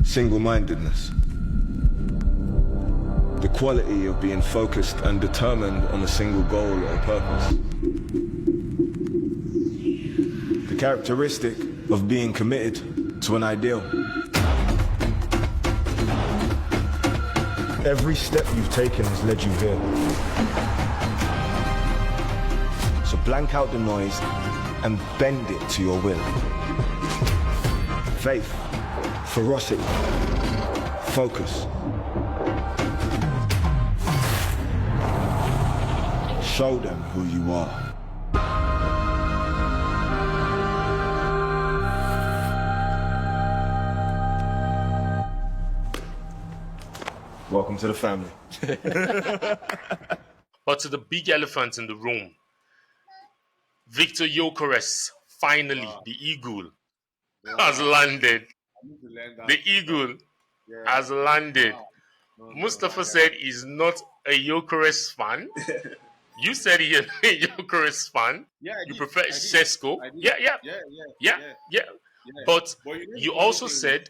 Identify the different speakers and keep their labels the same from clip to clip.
Speaker 1: single-mindedness. The quality of being focused and determined on a single goal or purpose. The characteristic of being committed to an ideal. Every step you've taken has led you here. So blank out the noise and bend it to your will. Faith, ferocity, focus. Show them who you are. Welcome to the family.
Speaker 2: But to the big elephant in the room, Victor GYöKERES, finally, the eagle, has landed. The eagle has landed. Mustafa said he's not a GYöKERES fan. You said you're a GYöKERES fan.
Speaker 3: Yeah,
Speaker 2: you prefer Sesko. Yeah. But you also said,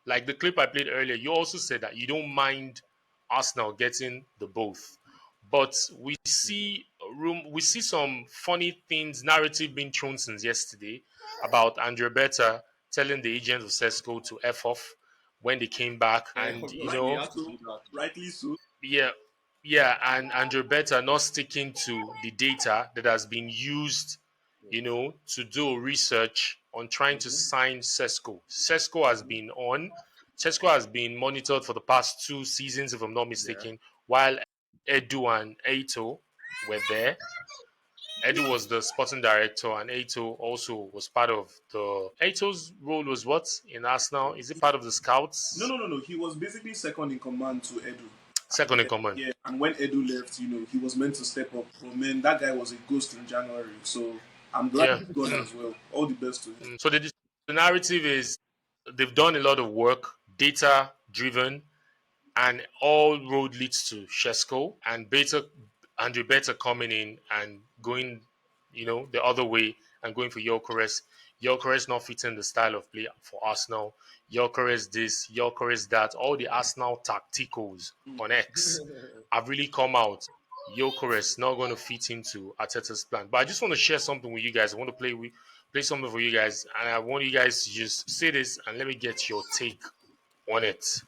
Speaker 2: like the clip I played earlier, you also said that you don't mind Arsenal getting the both. But we see some funny things, narrative being thrown since yesterday about Andre Berta telling the agent of Sesko to F off when they came back, and
Speaker 3: rightly so.
Speaker 2: Yeah, and Andre Berta not sticking to the data that has been used, to do research on trying to sign Sesko. Sesko has been monitored for the past 2 seasons, if I'm not mistaken, while Edu and Aito were there. Edu was the sporting director, and Aito also was part of the... Aito's role was what in Arsenal? Is it part of the scouts?
Speaker 3: No. He was basically second in command to Edu.
Speaker 2: Second in command.
Speaker 3: Yeah, and when Edu left, he was meant to step up. But man, that guy was a ghost in January. So I'm glad he's gone as well. All the best to him.
Speaker 2: So the narrative is they've done a lot of work, data-driven, and all road leads to Sesko, and Andre Berta coming in and going, the other way and going for GYöKERES. GYöKERES not fitting the style of play for Arsenal. GYöKERES this, GYöKERES that. All the Arsenal tacticals on X have really come out. GYöKERES not going to fit into Arteta's plan. But I just want to share something with you guys. I want to play something for you guys, and I want you guys to just say this and let me get your take on it.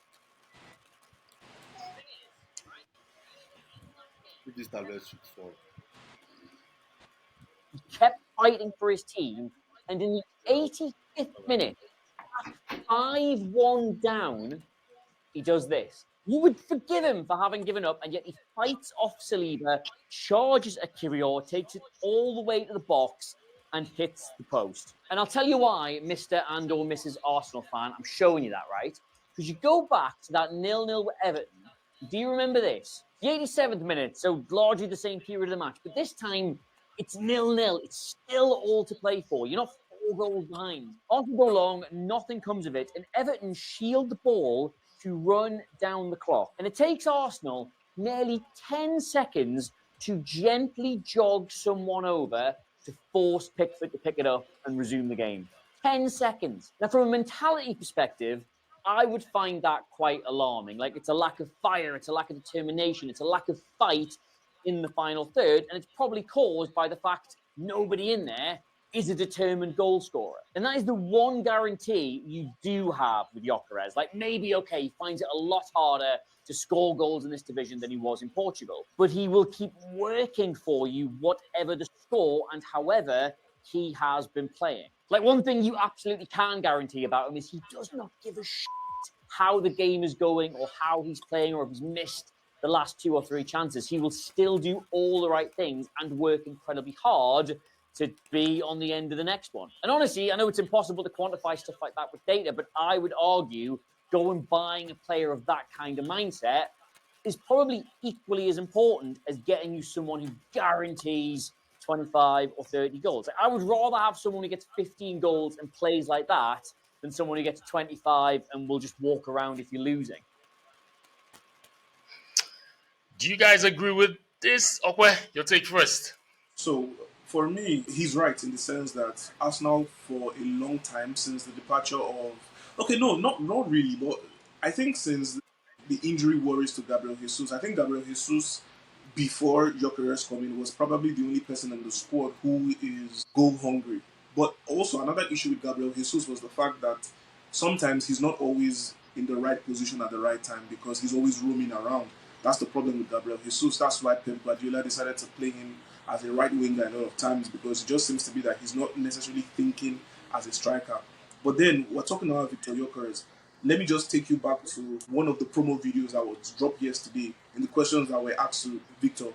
Speaker 4: He
Speaker 5: kept fighting for his team, and in the 85th minute, 5-1 down, he does this. You would forgive him for having given up, and yet he fights off Saliba, charges at Kiwior, takes it all the way to the box, and hits the post. And I'll tell you why, Mr. and or Mrs. Arsenal fan, I'm showing you that, right? Because you go back to that 0-0 with Everton. Do you remember this? The 87th minute, so largely the same period of the match. But this time, it's 0-0. It's still all to play for. You're not 4 goals behind. Arsenal go long, nothing comes of it, and Everton shield the ball to run down the clock. And it takes Arsenal nearly 10 seconds to gently jog someone over to force Pickford to pick it up and resume the game. 10 seconds. Now, from a mentality perspective, I would find that quite alarming. Like, it's a lack of fire, it's a lack of determination, it's a lack of fight in the final third, and it's probably caused by the fact nobody in there is a determined goal scorer. And that is the one guarantee you do have with GYöKERES. Like, maybe, okay, he finds it a lot harder to score goals in this division than he was in Portugal, but he will keep working for you whatever the score and however he has been playing. Like, one thing you absolutely can guarantee about him is he does not give a shit how the game is going or how he's playing or if he's missed the last 2 or 3 chances. He will still do all the right things and work incredibly hard to be on the end of the next one. And honestly, I know it's impossible to quantify stuff like that with data, but I would argue going buying a player of that kind of mindset is probably equally as important as getting you someone who guarantees 25 or 30 goals. I would rather have someone who gets 15 goals and plays like that than someone who gets 25 and will just walk around if you're losing.
Speaker 2: Do you guys agree with this? Okwe, your take first.
Speaker 3: So, for me, he's right in the sense that Arsenal, for a long time, since the departure of Okay, no, not really, but I think since the injury worries to Gabriel Jesus, I think Gabriel Jesus before Gyökeres coming was probably the only person in the squad who is goal hungry. But also another issue with Gabriel Jesus was the fact that sometimes he's not always in the right position at the right time because he's always roaming around. That's the problem with Gabriel Jesus. That's why Pep Guardiola decided to play him as a right winger a lot of times because it just seems to be that he's not necessarily thinking as a striker. But then we're talking about Victor Gyökeres. Let me just take you back to one of the promo videos that was dropped yesterday in the questions that were asked to Victor.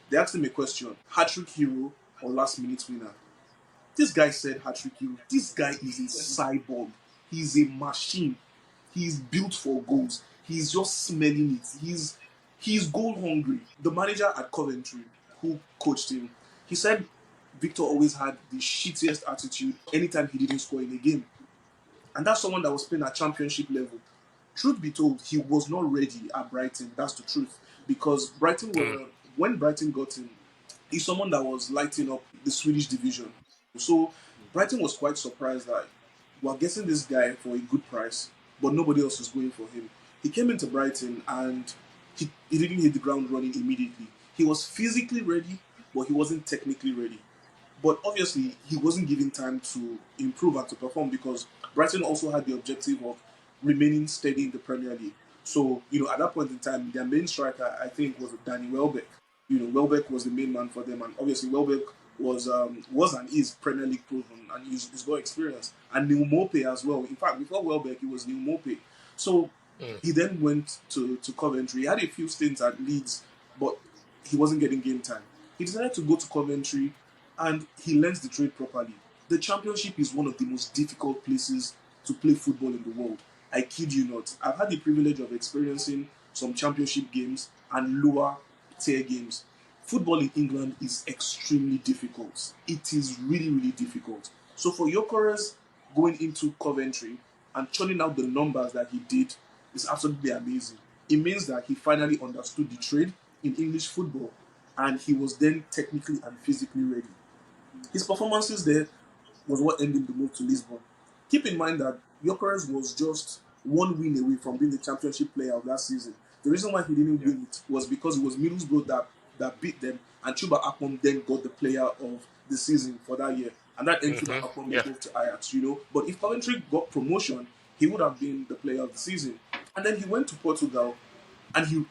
Speaker 3: They asked him a question: hat-trick hero or last-minute winner? This guy said hat-trick hero. This guy is a cyborg. He's a machine. He's built for goals. He's just smelling it. He's goal hungry. The manager at Coventry, who coached him, he said Victor always had the shittiest attitude anytime he didn't score in a game. And that's someone that was playing at championship level. Truth be told, he was not ready at Brighton. That's the truth. Because Brighton were, when Brighton got him, he's someone that was lighting up the Swedish division. So Brighton was quite surprised that we're getting this guy for a good price, but nobody else was going for him. He came into Brighton and he didn't hit the ground running immediately. He was physically ready, but he wasn't technically ready. But obviously, he wasn't given time to improve and to perform because Brighton also had the objective of remaining steady in the Premier League. So, at that point in time, their main striker, I think, was Danny Welbeck. Welbeck was the main man for them, and obviously Welbeck was and is Premier League proven, and he's got experience. And Neil Maupay as well. In fact, before Welbeck, it was Neil Maupay. So he then went to Coventry. He had a few stints at Leeds, but he wasn't getting game time. He decided to go to Coventry, and he learns the trade properly. The Championship is one of the most difficult places to play football in the world. I kid you not. I've had the privilege of experiencing some Championship games and lower tier games. Football in England is extremely difficult. It is really, really difficult. So for Gyökeres going into Coventry and churning out the numbers that he did is absolutely amazing. It means that he finally understood the trade in English football and he was then technically and physically ready. His performances there was what ended the move to Lisbon. Keep in mind that Gyökeres was just one win away from being the championship player of that season. The reason why he didn't win it was because it was Middlesbrough that beat them, and Chuba Akpom then got the player of the season for that year. And that ended Chuba Akpom moved to Ajax, But if Coventry got promotion, he would have been the player of the season. And then he went to Portugal, and he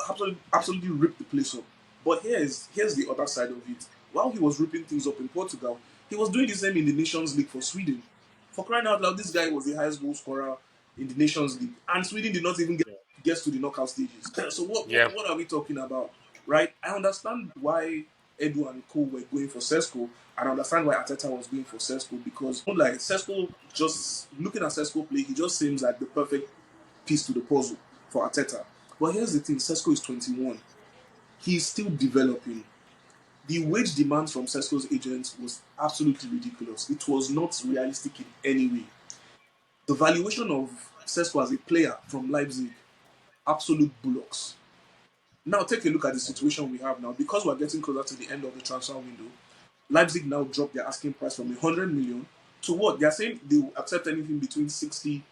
Speaker 3: absolutely ripped the place up. But here's the other side of it. While he was ripping things up in Portugal, he was doing the same in the Nations League for Sweden. For crying out loud, this guy was the highest goal scorer in the Nations League, and Sweden did not even get to the knockout stages. So what are we talking about, right? I understand why Edu and Co were going for Sesko, and I understand why Arteta was going for Sesko because, like Sesko, just looking at Sesko play, he just seems like the perfect piece to the puzzle for Arteta. But here's the thing: Sesko is 21. He's still developing. The wage demands from Sesko's agents was absolutely ridiculous. It was not realistic in any way. The valuation of Sesko as a player from Leipzig, absolute bullocks. Now take a look at the situation we have now. Because we're getting closer to the end of the transfer window, Leipzig now dropped their asking price from 100 million to what? They're saying they will accept anything between 60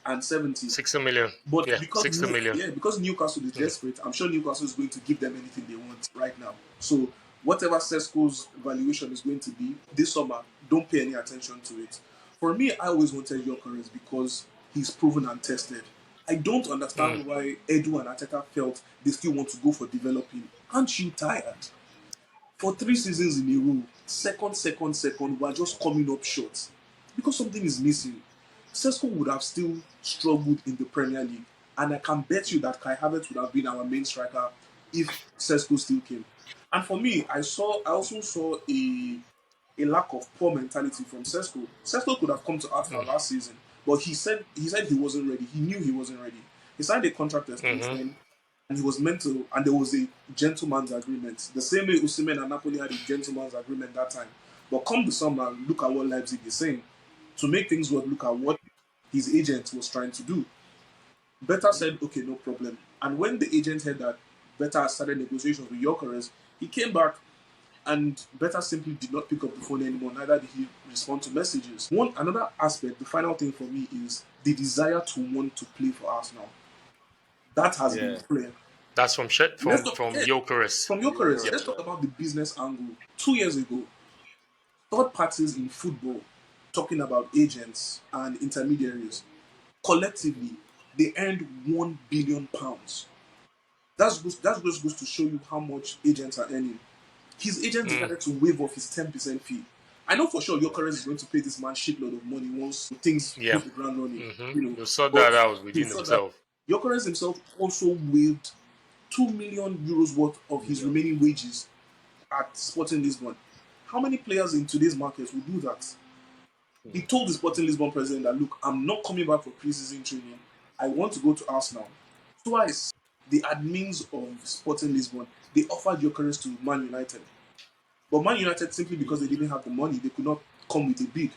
Speaker 3: and 70.
Speaker 2: 60 million.
Speaker 3: But
Speaker 2: because 60 million.
Speaker 3: Because Newcastle is desperate, I'm sure Newcastle is going to give them anything they want right now. So whatever Sesko's valuation is going to be this summer, don't pay any attention to it. For me, I always wanted Gyökeres because he's proven and tested. I don't understand why Edu and Arteta felt they still want to go for developing. Aren't you tired? For 3 seasons in a row, second, we're just coming up short. Because something is missing. Sesko would have still struggled in the Premier League. And I can bet you that Kai Havertz would have been our main striker if Sesko still came. And for me, I also saw a lack of poor mentality from Sesko. Sesko could have come to Arsenal last season, but he said he wasn't ready. He knew he wasn't ready. He signed a contract extension, and he was meant to, and there was a gentleman's agreement. The same way Osimhen and Napoli had a gentleman's agreement that time. But come the summer, look at what Leipzig is saying. To make things work, look at what his agent was trying to do. Beta said, okay, no problem. And when the agent heard that Beta started negotiations with Gyökeres, he came back And Beta simply did not pick up the phone anymore, neither did he respond to messages. Another aspect, the final thing for me is the desire to want to play for Arsenal. That has been clear.
Speaker 2: That's from
Speaker 3: Let's talk,
Speaker 2: from Gyökeres.
Speaker 3: from Gyokeres, let's talk about the business angle. 2 years ago, third parties in football, talking about agents and intermediaries, collectively, they earned £1 billion. That just goes to show you how much agents are earning. His agent decided to waive off his 10% fee. I know for sure Gyokeres is going to pay this man shitload of money once things
Speaker 2: Yeah.
Speaker 3: hit the ground running.
Speaker 2: He'll sort
Speaker 3: But
Speaker 2: that out
Speaker 3: he
Speaker 2: within
Speaker 3: saw that
Speaker 2: himself.
Speaker 3: Gyokeres himself also waived €2 million worth of his remaining wages at Sporting Lisbon. How many players in today's market will do that? He told the Sporting Lisbon president that, look, I'm not coming back for preseason training. I want to go to Arsenal. Twice, the admins of Sporting Lisbon, they offered Gyokeres to Man United. But Man United, simply because they didn't have the money, they could not come with a bid.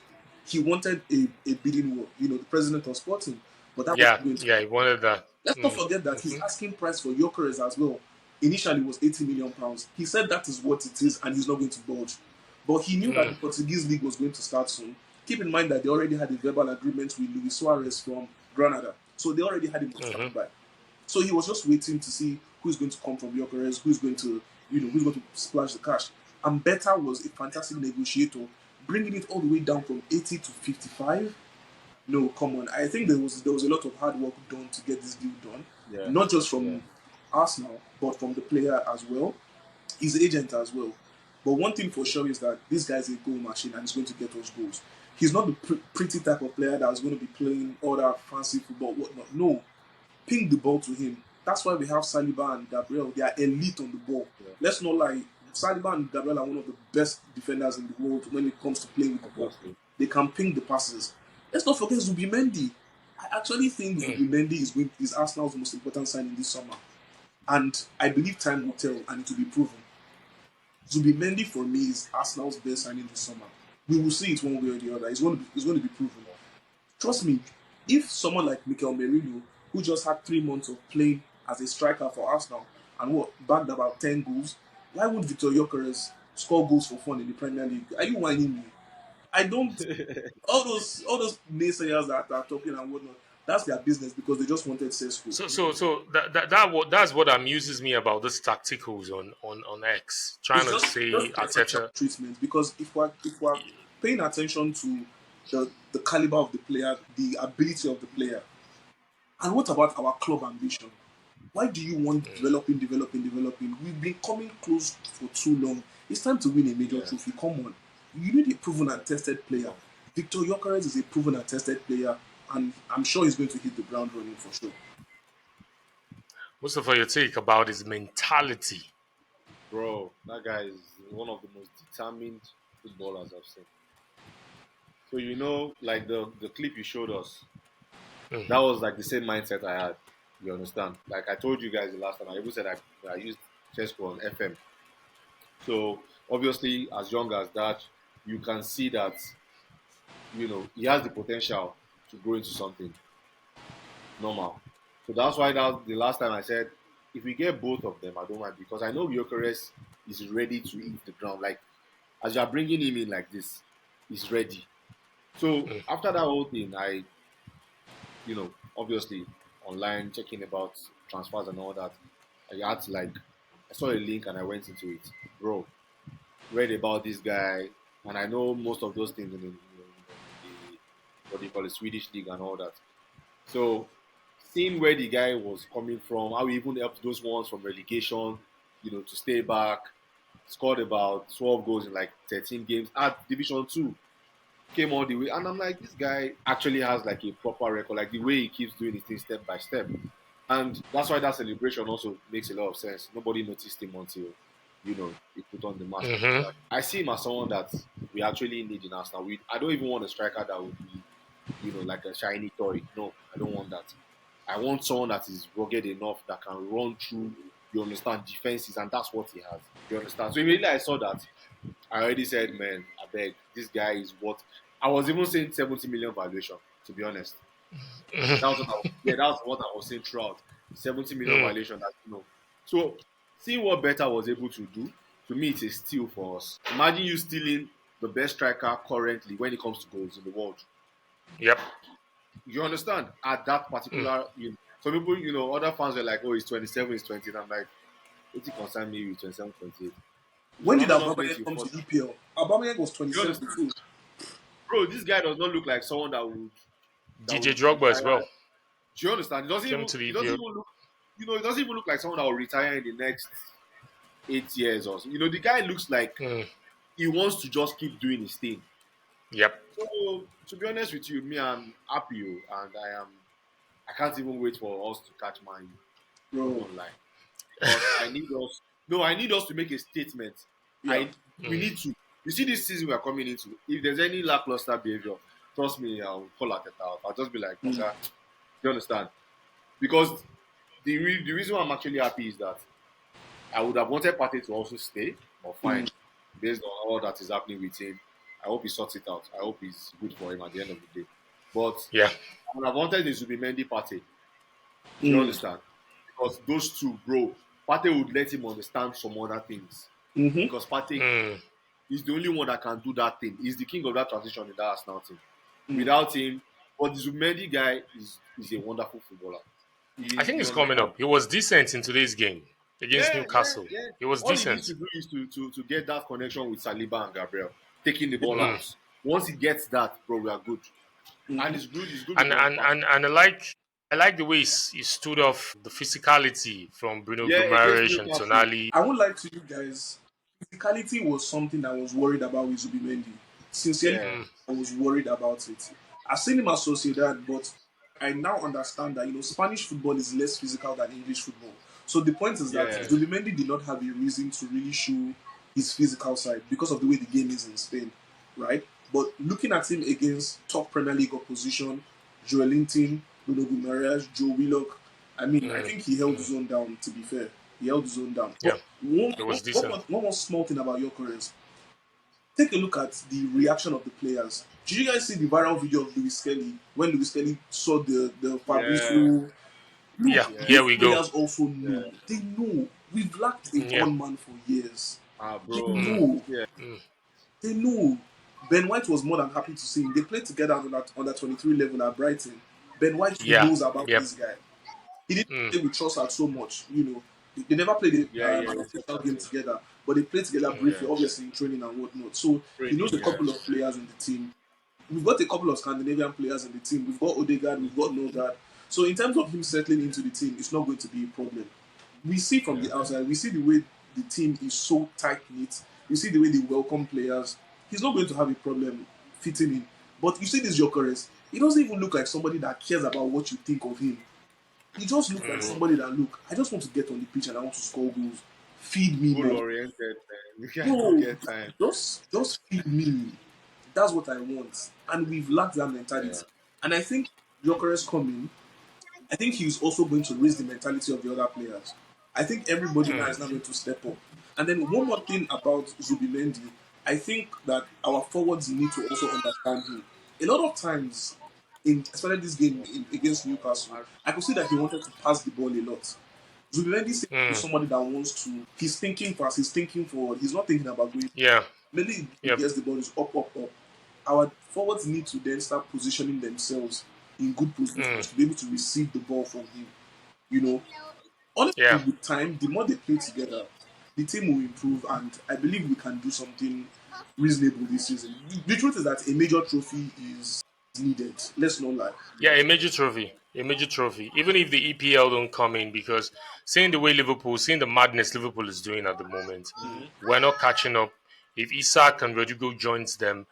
Speaker 3: He wanted a bidding war, the president of Sporting. But that wasn't going to
Speaker 2: He wanted that.
Speaker 3: Let's not forget that his asking price for Gyökeres as well initially was £80 million. He said that is what it is and he's not going to budge. But he knew that the Portuguese league was going to start soon. Keep in mind that they already had a verbal agreement with Luis Suarez from Granada. So they already had him contracted by. So he was just waiting to see who's going to come from Gyökeres, who's going to splash the cash. And Beta was a fantastic negotiator, bringing it all the way down from 80 to 55. No, come on. I think there was a lot of hard work done to get this deal done. Not just from Arsenal, but from the player as well, his agent as well. But one thing for sure is that this guy's a goal machine and he's going to get us goals. He's not the pretty type of player that's going to be playing all that fancy football, whatnot. No, ping the ball to him. That's why we have Saliba and Gabriel. They are elite on the ball. Let's not lie. Saliba and Gabriel are one of the best defenders in the world when it comes to playing with the ball. They can ping the passes. Let's not forget Zubimendi. I actually think Zubimendi is Arsenal's most important signing this summer. And I believe time will tell and it will be proven. Zubimendi, for me, is Arsenal's best signing this summer. We will see it one way or the other. It's going to be proven. Trust me, if someone like Mikel Merino, who just had 3 months of playing as a striker for Arsenal and bagged about 10 goals, why would Victor Gyökeres score goals for fun in the Premier League? Are you whining me? I don't. all those naysayers that are talking and whatnot, that's their business because they just wanted successful.
Speaker 2: So that's what amuses me about this tacticals on X, trying to say Arteta
Speaker 3: treatment, because if we're paying attention to the caliber of the player, the ability of the player, and what about our club ambition? Why do you want developing? We've been coming close for too long. It's time to win a major trophy. Come on. You need a proven and tested player. Victor Gyökeres is a proven and tested player, and I'm sure he's going to hit the ground running for sure.
Speaker 2: Mustafa, your take about his mentality.
Speaker 4: Bro, that guy is one of the most determined footballers I've seen. So, like the clip you showed us, that was like the same mindset I had. You understand? Like I told you guys the last time, I even said I used Chesco on FM. So obviously, as young as that, you can see that, he has the potential to grow into something normal. So that's why the last time I said, if we get both of them, I don't mind, because I know Gyökeres is ready to hit the ground. Like, as you're bringing him in like this, he's ready. So after that whole thing, I, obviously online checking about transfers and all that, I saw a link and I went into it. Bro, read about this guy, and I know most of those things in the what do you call it, Swedish league and all that. So seeing where the guy was coming from, how he even helped those ones from relegation, to stay back, scored about 12 goals in like 13 games at Division 2, came all the way. And I'm like, this guy actually has like a proper record, like the way he keeps doing his thing step by step. And that's why that celebration also makes a lot of sense. Nobody noticed him until, he put on the mask. I see him as someone that we actually need in Arsenal. I don't even want a striker that would be, like a shiny toy. No, I don't want that. I want someone that is rugged enough, that can run through, defenses, and that's what he has. You understand? So immediately I saw that, I already said, man, I beg, this guy is what I was even saying 70 million valuation, to be honest. That was what I was saying throughout. 70 million valuation, So see what Beta was able to do to me, it's a steal for us. Imagine you stealing the best striker currently when it comes to goals in the world.
Speaker 2: Yep.
Speaker 4: You understand? At that particular, some people, other fans were like, "Oh, he's 27, he's 20." And I'm like, "What you concern me with 27, 28?
Speaker 3: When did
Speaker 4: Ronaldo not playing
Speaker 3: Aubameyang
Speaker 4: till
Speaker 3: come to
Speaker 4: 40.
Speaker 3: EPL? Aubameyang was
Speaker 4: You
Speaker 3: 27
Speaker 4: understand,
Speaker 3: too.
Speaker 4: bro? This guy does not look like someone that
Speaker 2: DJ
Speaker 4: would
Speaker 2: Drogba as
Speaker 4: retire.
Speaker 2: well
Speaker 4: Do you understand?
Speaker 2: came to the
Speaker 4: He doesn't
Speaker 2: EPL.
Speaker 4: even look, he doesn't even look like someone that will retire in the next 8 years or so. The guy looks like
Speaker 2: Mm.
Speaker 4: he wants to just keep doing his thing.
Speaker 2: Yep.
Speaker 4: So to be honest with you, me, I'm happy, and I can't even wait for us to catch Man U. I'm
Speaker 3: Bro,
Speaker 4: not lying. Because I need us. No, I need us to make a statement.
Speaker 3: yeah.
Speaker 4: We need to. You see, this season we are coming into. If there's any lackluster behavior, trust me, I'll call Arteta out. I'll just be like, okay, you understand? Because the reason why I'm actually happy is that I would have wanted Partey to also stay, but fine, based on all that is happening with him. I hope he sorts it out. I hope it's good for him at the end of the day. But
Speaker 2: Yeah.
Speaker 4: I would have wanted this to be Mendy Partey. Do you
Speaker 3: Mm.
Speaker 4: understand? Because those two, bro, Partey would let him understand some other things.
Speaker 3: Mm-hmm.
Speaker 4: Because Partey
Speaker 2: Mm.
Speaker 4: is the only one that can do that thing. He's the king of that transition in that Arsenal team. Without him, but the Zumendi guy is a wonderful footballer.
Speaker 2: I think
Speaker 4: You
Speaker 2: he's coming
Speaker 4: understand?
Speaker 2: up. He was decent in today's game against
Speaker 4: Yeah, yeah,
Speaker 2: Newcastle.
Speaker 4: yeah.
Speaker 2: He was
Speaker 4: All he needs
Speaker 2: decent.
Speaker 4: to do is to get that connection with Saliba and Gabriel, taking the ball
Speaker 2: Mm.
Speaker 4: out. Once he gets that, bro, we are good. And it's good. It's good with
Speaker 2: And
Speaker 4: one
Speaker 2: and
Speaker 4: pass.
Speaker 2: and, and I like the way he stood off the physicality from Bruno
Speaker 4: Yeah, against
Speaker 2: Guimaraes and
Speaker 4: Newcastle.
Speaker 2: Tonali.
Speaker 3: I won't lie to you guys. Physicality was something I was worried about with Zubimendi. Sincerely,
Speaker 4: Yeah,
Speaker 3: I was worried about it. I've seen him associate that, but I now understand that Spanish football is less physical than English football. So the point is that
Speaker 4: yeah,
Speaker 3: Zubimendi did not have a reason to really show his physical side because of the way the game is in Spain, right? But looking at him against top Premier League opposition, Joel Linton, Bruno Guimaraes, Joe Willock, I mean, I think he held his own down. To be fair, he held his own down.
Speaker 2: Yeah,
Speaker 3: But one,
Speaker 2: it
Speaker 3: one,
Speaker 2: was
Speaker 3: one,
Speaker 2: decent.
Speaker 3: more, one more small thing about GYöKERES. Take a look at the reaction of the players. Did you guys see the viral video of Lewis Kelly when Lewis Kelly saw the
Speaker 4: yeah,
Speaker 3: Fabrizio?
Speaker 2: Yeah,
Speaker 3: Look,
Speaker 4: yeah,
Speaker 2: here
Speaker 3: these
Speaker 2: we go.
Speaker 3: players also
Speaker 4: yeah.
Speaker 3: know. They know we've lacked a
Speaker 2: Yeah.
Speaker 3: gunman for years. They
Speaker 4: Bro.
Speaker 3: know.
Speaker 4: Yeah,
Speaker 3: They know. Ben White was more than happy to see him. They played together on that 23 level at Brighton. Ben White
Speaker 2: Yeah.
Speaker 3: knows about
Speaker 2: Yep.
Speaker 3: this guy. He didn't play with Trossard so much. They never played
Speaker 4: yeah, yeah.
Speaker 3: an
Speaker 4: It's
Speaker 3: official game
Speaker 4: happening.
Speaker 3: together, but they played together briefly,
Speaker 4: Yeah,
Speaker 3: obviously in training and whatnot. So he knows
Speaker 4: training.
Speaker 3: a
Speaker 4: Yeah,
Speaker 3: couple of players in the team. We've got a couple of Scandinavian players in the team. We've got Odegaard, we've got Norgard. So in terms of him settling into the team, it's not going to be a problem. We see from the outside, we see the way the team is so tight knit. We see the way they welcome players. He's not going to have a problem fitting in. But you see this Gyökeres, he doesn't even look like somebody that cares about what you think of him. He just looks like somebody that, look, I just want to get on the pitch and I want to score goals. Feed me
Speaker 4: goal
Speaker 3: more.
Speaker 4: oriented. Man. You guys don't
Speaker 3: Bro,
Speaker 4: get time.
Speaker 3: just feed me. That's what I want. And we've lacked that mentality.
Speaker 4: Yeah.
Speaker 3: And I think Gyökeres coming, I think he's also going to raise the mentality of the other players. I think everybody now is now going to step up. And then one more thing about Zubimendi, I think that our forwards need to also understand him. A lot of times, especially this game against Newcastle, I could see that he wanted to pass the ball a lot. Zubimendi seems to be somebody that wants to. He's thinking fast. He's thinking forward. He's not thinking about going.
Speaker 2: Yeah.
Speaker 3: Maybe he
Speaker 2: Yep.
Speaker 3: gets the ball is up, up, up. Our forwards need to then start positioning themselves in good positions to be able to receive the ball from him. You know, honestly,
Speaker 2: Yeah.
Speaker 3: with time, the more they play together, the team will improve, and I believe we can do something reasonable this season. The truth is that a major trophy is needed. Let's not lie.
Speaker 2: Yeah, a major trophy. A major trophy. Even if the EPL don't come in, because seeing the way seeing the madness Liverpool is doing at the moment, we're not catching up. If Isak and Rodrigo joins them,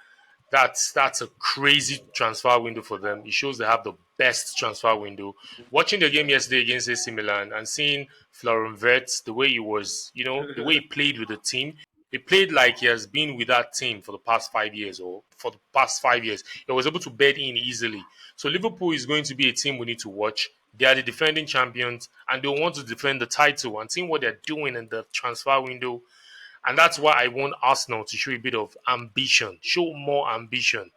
Speaker 2: that's a crazy transfer window for them. It shows they have the best transfer window. Watching the game yesterday against AC Milan and seeing Florian Wirtz, the way he was, the way he played with the team, he played like he has been with that team for the past 5 years, or for the past 5 years. He was able to bed in easily. So Liverpool is going to be a team we need to watch. They are the defending champions, and they want to defend the title. And seeing what they're doing in the transfer window, and that's why I want Arsenal to show a bit of ambition, show more ambition.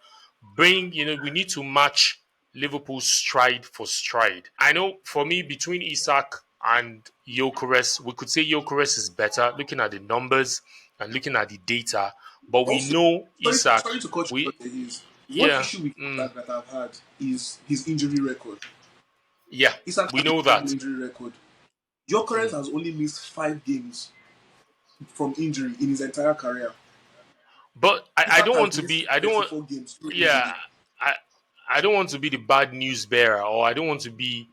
Speaker 2: We need to match Liverpool's stride for stride. I know for me, between Isak and Gyökeres, we could say Gyökeres is better looking at the numbers. and looking at the data. But we
Speaker 3: Also,
Speaker 2: know Isak.
Speaker 3: sorry to cut you
Speaker 2: We
Speaker 3: short there. Is one
Speaker 2: yeah
Speaker 3: issue with Isak that I've had is his injury record.
Speaker 2: yeah
Speaker 3: Isak
Speaker 2: we
Speaker 3: has a
Speaker 2: know
Speaker 3: terrible
Speaker 2: that.
Speaker 3: injury record. Gyokeres
Speaker 2: Mm.
Speaker 3: has only missed 5 games from injury in his entire career.
Speaker 2: But I
Speaker 3: Isak
Speaker 2: don't
Speaker 3: has
Speaker 2: want to
Speaker 3: missed
Speaker 2: be. I don't want.
Speaker 3: 34 games through
Speaker 2: Yeah,
Speaker 3: injury.
Speaker 2: I I don't want to be the bad news bearer, or I don't want to be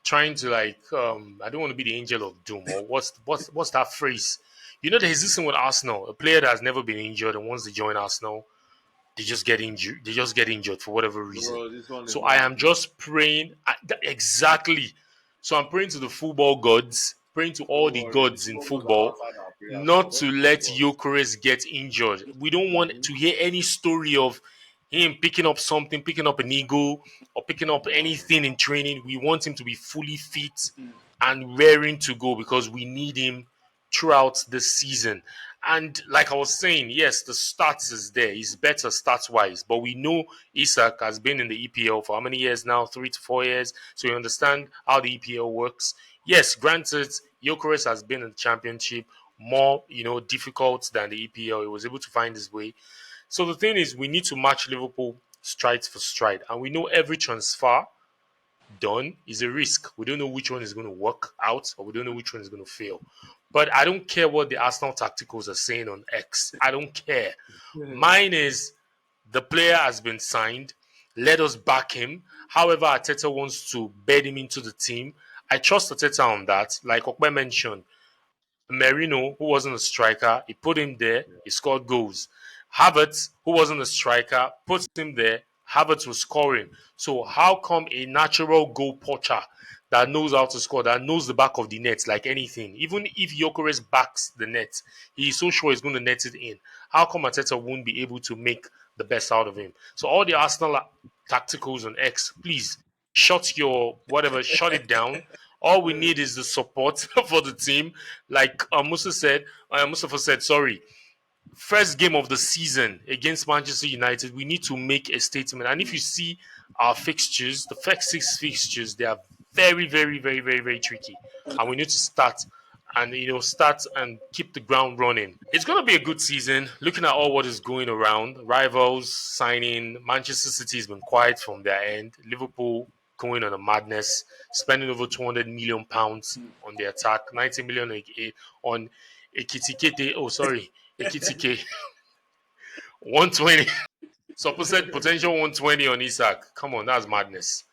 Speaker 2: trying to like. I don't want to be the angel of doom, or what's that phrase? You know, there's this thing with Arsenal, a player that has never been injured and wants to join Arsenal, they just get injured. They just get injured for whatever reason.
Speaker 4: Bro, this one is
Speaker 2: So
Speaker 4: not
Speaker 2: I am
Speaker 4: happening.
Speaker 2: just praying exactly. So I'm praying to the football gods, praying to all
Speaker 4: Don't
Speaker 2: the
Speaker 4: worry, the
Speaker 2: gods in
Speaker 4: football gods are
Speaker 2: football,
Speaker 4: answering our prayers,
Speaker 2: not
Speaker 4: bro.
Speaker 2: to
Speaker 4: Don't stress
Speaker 2: let
Speaker 4: about it.
Speaker 2: Gyökeres get injured. We don't want to hear any story of him picking up something, picking up an ego, or picking up
Speaker 4: No, no.
Speaker 2: anything in training. We want him to be fully fit and raring to go because we need him throughout the season. And like I was saying, yes, the stats is there. He's better stats wise, but we know Isak has been in the EPL for how many years now? 3 to 4 years. So you understand how the EPL works. Yes, granted, Gyökeres has been in the championship more, difficult than the EPL. He was able to find his way. So the thing is, we need to match Liverpool stride for stride, and we know every transfer done is a risk. We don't know which one is going to work out, or we don't know which one is going to fail. But I don't care what the Arsenal tacticals are saying on X. I don't care. Mine is the player has been signed. Let us back him. However, Arteta wants to bed him into the team. I trust Arteta on that. Like Okpe mentioned, Merino, who wasn't a striker, he put him there, he scored goals. Havertz, who wasn't a striker, puts him there, Havertz was scoring. So how come a natural goal poacher that knows how to score, that knows the back of the net like anything, even if Gyökeres backs the net, he's so sure he's going to net it in. How come Arteta won't be able to make the best out of him? So all the Arsenal tacticals on X, please shut it down. All we need is the support for the team. Like Mustafa said, sorry, first game of the season against Manchester United, we need to make a statement. And if you see our fixtures, the first 6 fixtures, they are very, very, very, very, very tricky. And we need to start and keep the ground running. It's going to be a good season. Looking at all what is going around, rivals signing, Manchester City has been quiet from their end. Liverpool going on a madness, spending over £200 million on the attack, 90 million on Ekitikete. Oh, sorry, Ekitike, 120. Supposed potential 120 on Isak. Come on, that's madness.